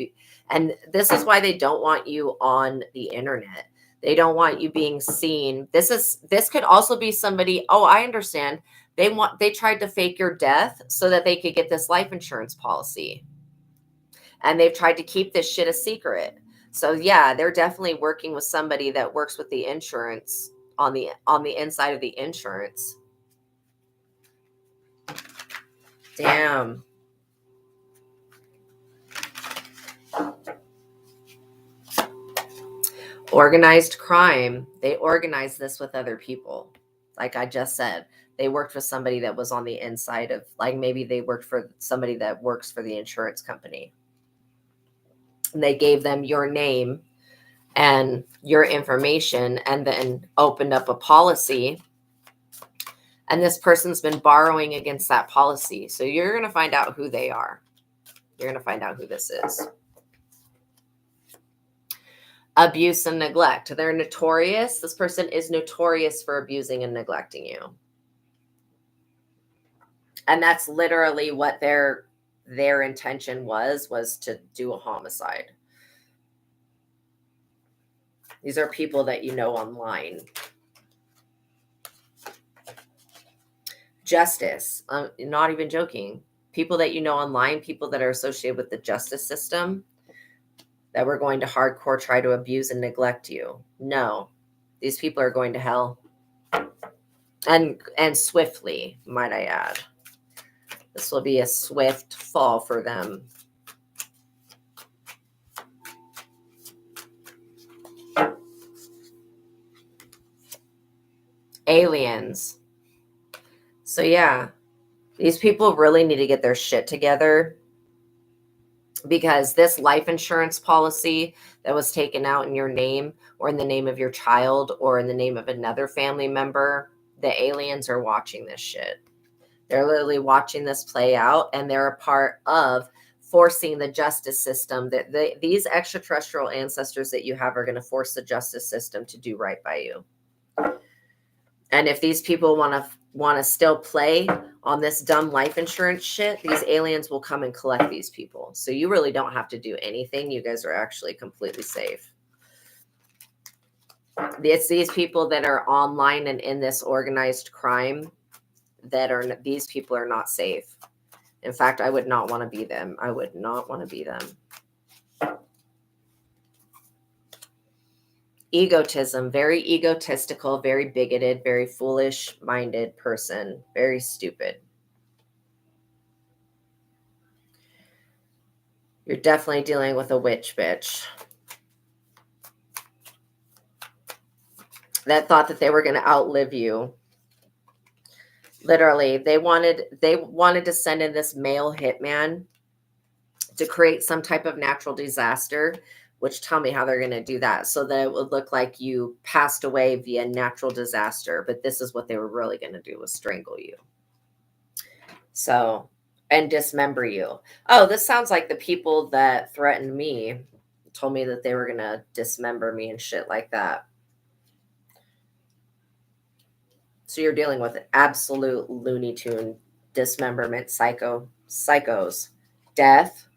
And this is why they don't want you on the internet. They don't want you being seen. This could also be somebody, oh, I understand. They tried to fake your death so that they could get this life insurance policy. And they've tried to keep this shit a secret. So yeah, they're definitely working with somebody that works with the insurance on the inside of the insurance. Damn. Organized crime. They organized this with other people. Like I just said, they worked with somebody that was on the inside of, like, maybe they worked for somebody that works for the insurance company. And they gave them your name and your information and then opened up a policy. And this person's been borrowing against that policy. So you're going to find out who they are. You're going to find out who this is. Abuse and neglect. They're notorious. This person is notorious for abusing and neglecting you. And that's literally what their intention was to do a homicide. These are people that you know online. Justice. Not even joking. People that you know online, people that are associated with the justice system, that were going to hardcore try to abuse and neglect you. No, these people are going to hell. And swiftly, might I add. This will be a swift fall for them. Aliens. So yeah, these people really need to get their shit together, because this life insurance policy that was taken out in your name or in the name of your child or in the name of another family member, the aliens are watching this shit. They're literally watching this play out, and they're a part of forcing the justice system. That these extraterrestrial ancestors that you have are going to force the justice system to do right by you. And if these people want to want to still play on this dumb life insurance shit, these aliens will come and collect these people. So you really don't have to do anything. You guys are actually completely safe. It's these people that are online and in this organized crime these people are not safe. In fact, I would not want to be them. I would not want to be them. Egotism, very egotistical, very bigoted, very foolish-minded person, very stupid. You're definitely dealing with a witch bitch that thought that they were going to outlive you. Literally, they wanted to send in this male hitman to create some type of natural disaster, which tell me how they're going to do that so that it would look like you passed away via natural disaster. But this is what they were really going to do, was strangle you. So, and dismember you. Oh, this sounds like the people that threatened me, told me that they were going to dismember me and shit like that. So you're dealing with absolute Looney Tune dismemberment, psychos, death,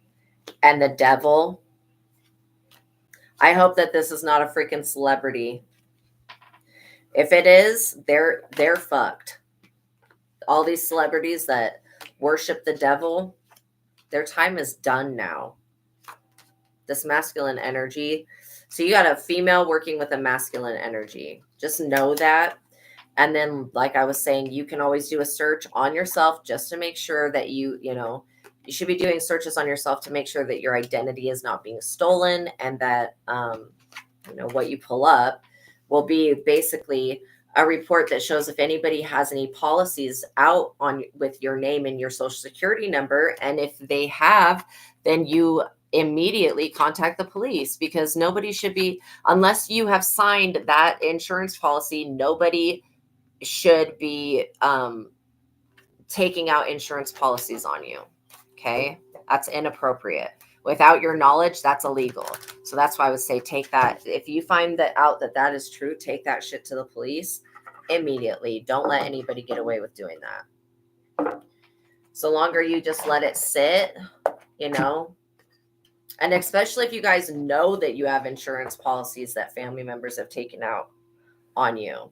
and the devil. I hope that this is not a freaking celebrity. If it is, they're fucked. All these celebrities that worship the devil, their time is done now. This masculine energy. So you got a female working with a masculine energy. Just know that. And then, like I was saying, you can always do a search on yourself just to make sure that you should be doing searches on yourself to make sure that your identity is not being stolen, and that, what you pull up will be basically a report that shows if anybody has any policies out with your name and your social security number. And if they have, then you immediately contact the police, because nobody should be, unless you have signed that insurance policy, nobody should be taking out insurance policies on you. Okay, that's inappropriate. Without your knowledge, that's illegal. So that's why I would say take that. If you find that is true, take that shit to the police immediately. Don't let anybody get away with doing that. So longer you just let it sit, and especially if you guys know that you have insurance policies that family members have taken out on you.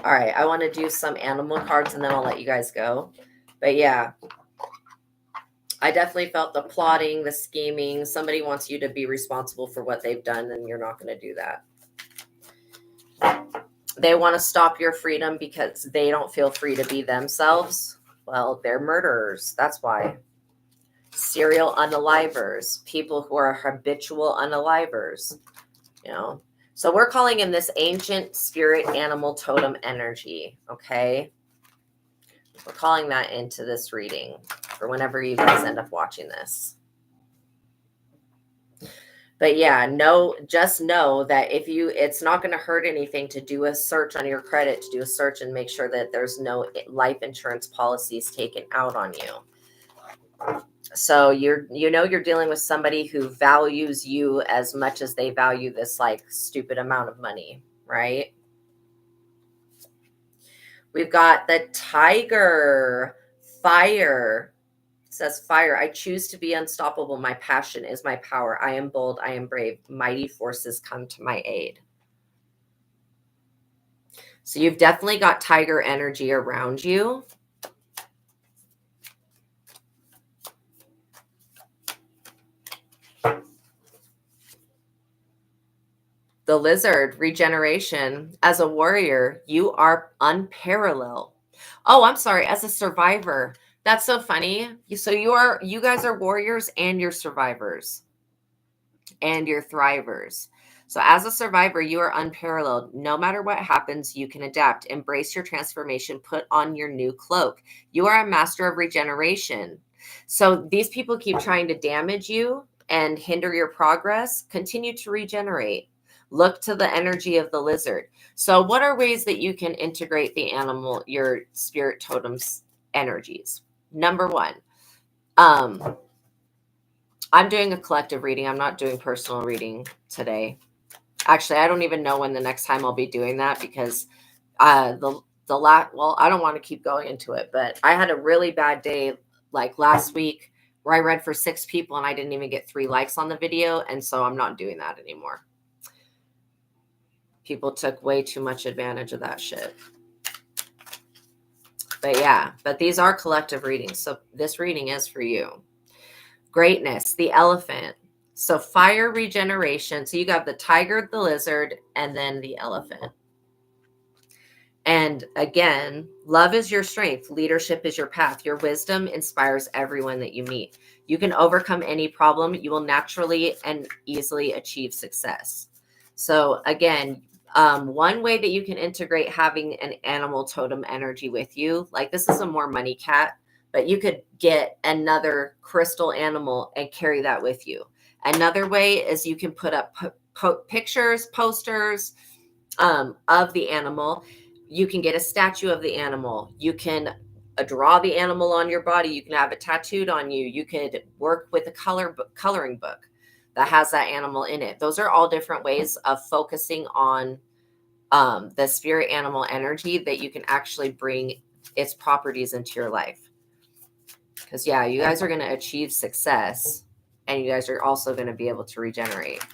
All right, I want to do some animal cards and then I'll let you guys go. But yeah, I definitely felt the plotting, the scheming. Somebody wants you to be responsible for what they've done, and you're not going to do that. They want to stop your freedom because they don't feel free to be themselves. Well, they're murderers. That's why. Serial unalivers, people who are habitual unalivers, So we're calling in this ancient spirit animal totem energy, okay? We're calling that into this reading for whenever you guys end up watching this. But yeah, just know that it's not going to hurt anything to do a search on your credit, to do a search and make sure that there's no life insurance policies taken out on you. So you're dealing with somebody who values you as much as they value this stupid amount of money, right? We've got the tiger, fire. It says fire. I choose to be unstoppable. My passion is my power. I am bold. I am brave. Mighty forces come to my aid. So you've definitely got tiger energy around you. The lizard, regeneration. As a warrior, you are unparalleled. Oh, I'm sorry. As a survivor. That's so funny. So you guys are warriors and you're survivors. And you're thrivers. So as a survivor, you are unparalleled. No matter what happens, you can adapt. Embrace your transformation. Put on your new cloak. You are a master of regeneration. So these people keep trying to damage you and hinder your progress. Continue to regenerate. Look to the energy of the lizard. So what are ways that you can integrate the animal, your spirit totem's energies? Number one, I'm doing a collective reading. I'm not doing personal reading today. Actually, I don't even know when the next time I'll be doing that, because the well, I don't want to keep going into it, but I had a really bad day like last week where I read for 6 people and I didn't even get 3 likes on the video. And so I'm not doing that anymore. People took way too much advantage of that shit. But yeah, but these are collective readings. So this reading is for you. Greatness, the elephant. So fire, regeneration. So you got the tiger, the lizard, and then the elephant. And again, love is your strength. Leadership is your path. Your wisdom inspires everyone that you meet. You can overcome any problem. You will naturally and easily achieve success. So again, one way that you can integrate having an animal totem energy with you, like this is a more money cat, but you could get another crystal animal and carry that with you. Another way is you can put up pictures, posters of the animal. You can get a statue of the animal. You can draw the animal on your body. You can have it tattooed on you. You could work with a coloring book that has that animal in it. Those are all different ways of focusing on the spirit animal energy that you can actually bring its properties into your life. Because yeah, you guys are going to achieve success and you guys are also going to be able to regenerate.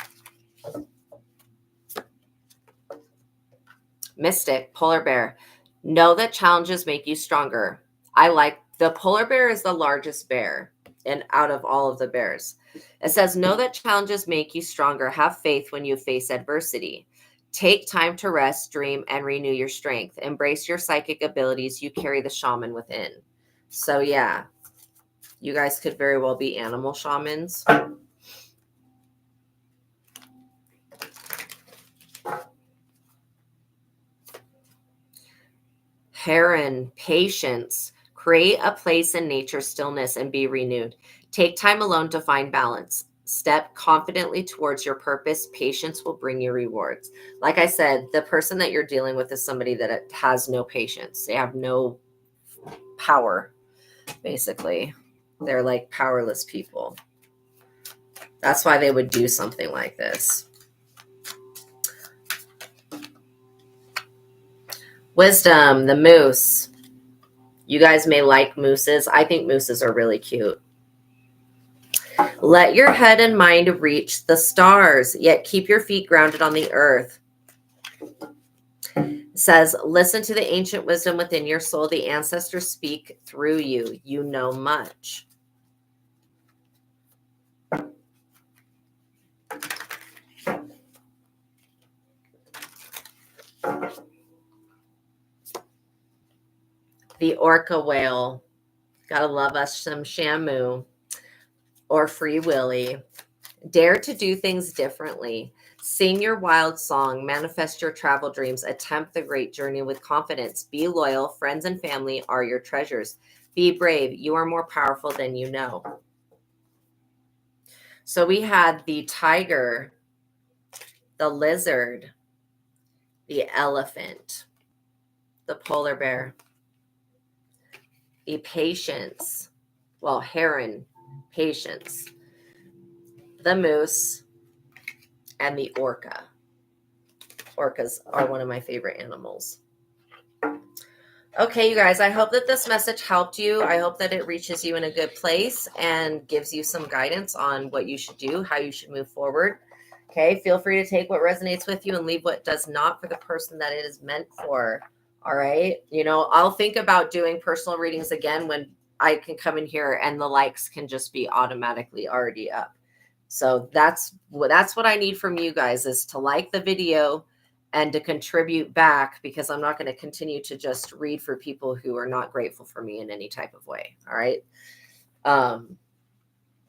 Mystic, polar bear. Know that challenges make you stronger. I like the polar bear is the largest bear and out of all of the bears. It says, know that challenges make you stronger. Have faith when you face adversity. Take time to rest, dream, and renew your strength. Embrace your psychic abilities. You carry the shaman within. So yeah, you guys could very well be animal shamans. Heron, patience. Create a place in nature's stillness and be renewed. Take time alone to find balance. Step confidently towards your purpose. Patience will bring you rewards. Like I said, the person that you're dealing with is somebody that has no patience. They have no power, basically. They're like powerless people. That's why they would do something like this. Wisdom, the moose. You guys may like mooses. I think mooses are really cute. Let your head and mind reach the stars, yet keep your feet grounded on the earth. It says, listen to the ancient wisdom within your soul. The ancestors speak through you. You know much. The orca whale. Gotta love us some Shamu or Free Willy. Dare to do things differently. Sing your wild song. Manifest your travel dreams. Attempt the great journey with confidence. Be loyal. Friends and family are your treasures. Be brave. You are more powerful than you know. So we had the tiger, the lizard, the elephant, the polar bear, the patience, well, heron, patience, the moose, and the orca. Orcas are one of my favorite animals. Okay, you guys, I hope that this message helped you. I hope that it reaches you in a good place and gives you some guidance on what you should do, how you should move forward. Okay, feel free to take what resonates with you and leave what does not for the person that it is meant for. All right. You know, I'll think about doing personal readings again when I can come in here and the likes can just be automatically already up. So that's what I need from you guys is to like the video and to contribute back, because I'm not going to continue to just read for people who are not grateful for me in any type of way. All right.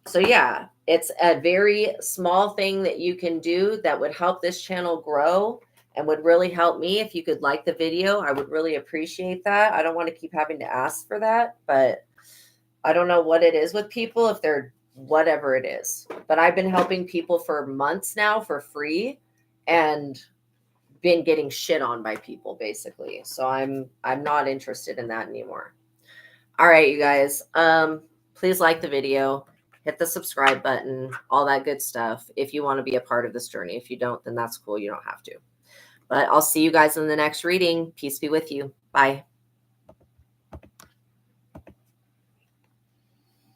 So yeah, it's a very small thing that you can do that would help this channel grow and would really help me. If you could like the video, I would really appreciate that. I don't want to keep having to ask for that, but I don't know what it is with people, if they're whatever it is, but I've been helping people for months now for free and been getting shit on by people basically. So I'm not interested in that anymore. All right, you guys, please like the video, hit the subscribe button, all that good stuff. If you want to be a part of this journey, if you don't, then that's cool. You don't have to, but I'll see you guys in the next reading. Peace be with you. Bye.